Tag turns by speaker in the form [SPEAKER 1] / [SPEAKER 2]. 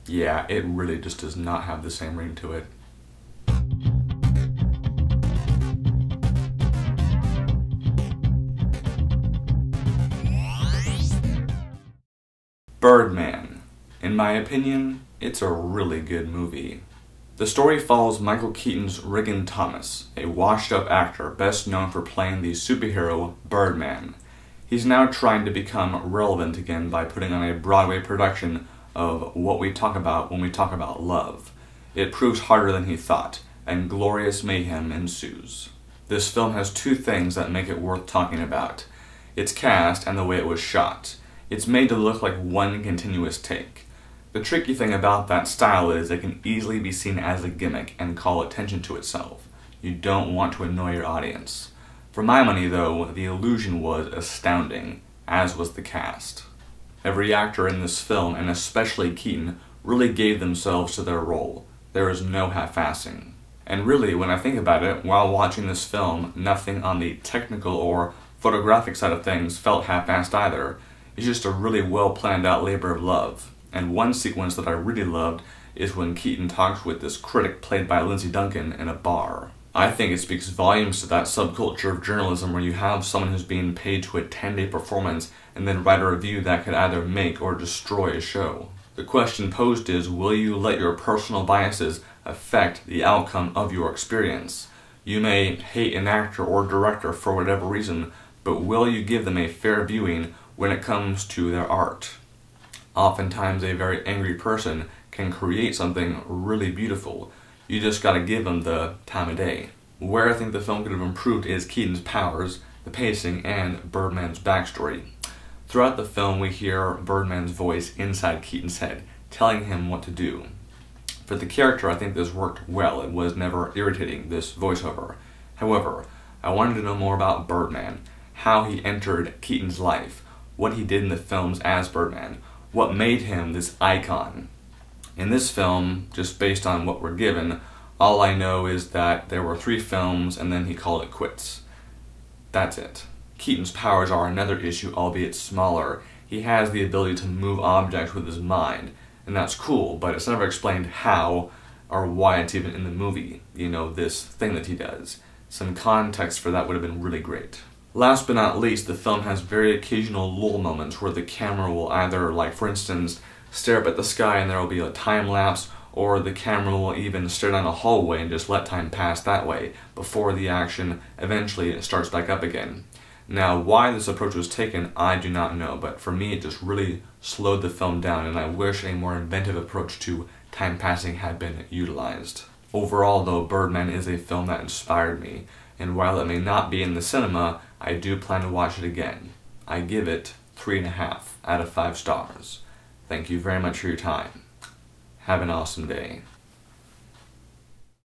[SPEAKER 1] Yeah, it really just does not have the same ring to it. Birdman. In my opinion, it's a really good movie. The story follows Michael Keaton's Regan Thomas, a washed-up actor best known for playing the superhero Birdman. He's now trying to become relevant again by putting on a Broadway production of What We Talk About When We Talk About Love. It proves harder than he thought, and glorious mayhem ensues. This film has two things that make it worth talking about: its cast and the way it was shot. It's made to look like one continuous take. The tricky thing about that style is it can easily be seen as a gimmick and call attention to itself. You don't want to annoy your audience. For my money though, the illusion was astounding, as was the cast. Every actor in this film, and especially Keaton, really gave themselves to their role. There is no half-assing. And really, when I think about it, while watching this film, nothing on the technical or photographic side of things felt half-assed either. It's just a really well-planned out labor of love. And one sequence that I really loved is when Keaton talks with this critic played by Lindsay Duncan in a bar. I think it speaks volumes to that subculture of journalism where you have someone who's being paid to a 10-day performance and then write a review that could either make or destroy a show. The question posed is, will you let your personal biases affect the outcome of your experience? You may hate an actor or director for whatever reason, but will you give them a fair viewing when it comes to their art? Oftentimes a very angry person can create something really beautiful. You just gotta give them the time of day. Where I think the film could have improved is Keaton's powers, the pacing, and Birdman's backstory. Throughout the film we hear Birdman's voice inside Keaton's head, telling him what to do. For the character, I think this worked well. It was never irritating, this voiceover. However, I wanted to know more about Birdman, how he entered Keaton's life, what he did in the films as Birdman, what made him this icon. In this film, just based on what we're given, all I know is that there were 3 films and then he called it quits. That's it. Keaton's powers are another issue, albeit smaller. He has the ability to move objects with his mind, and that's cool, but it's never explained how or why it's even in the movie, you know, this thing that he does. Some context for that would have been really great. Last but not least, the film has very occasional lull moments where the camera will either, like for instance, stare up at the sky and there will be a time lapse, or the camera will even stare down a hallway and just let time pass that way before the action eventually starts back up again. Now, why this approach was taken, I do not know, but for me it just really slowed the film down, and I wish a more inventive approach to time passing had been utilized. Overall though, Birdman is a film that inspired me, and while it may not be in the cinema, I do plan to watch it again. I give it 3.5 out of 5 stars. Thank you very much for your time. Have an awesome day.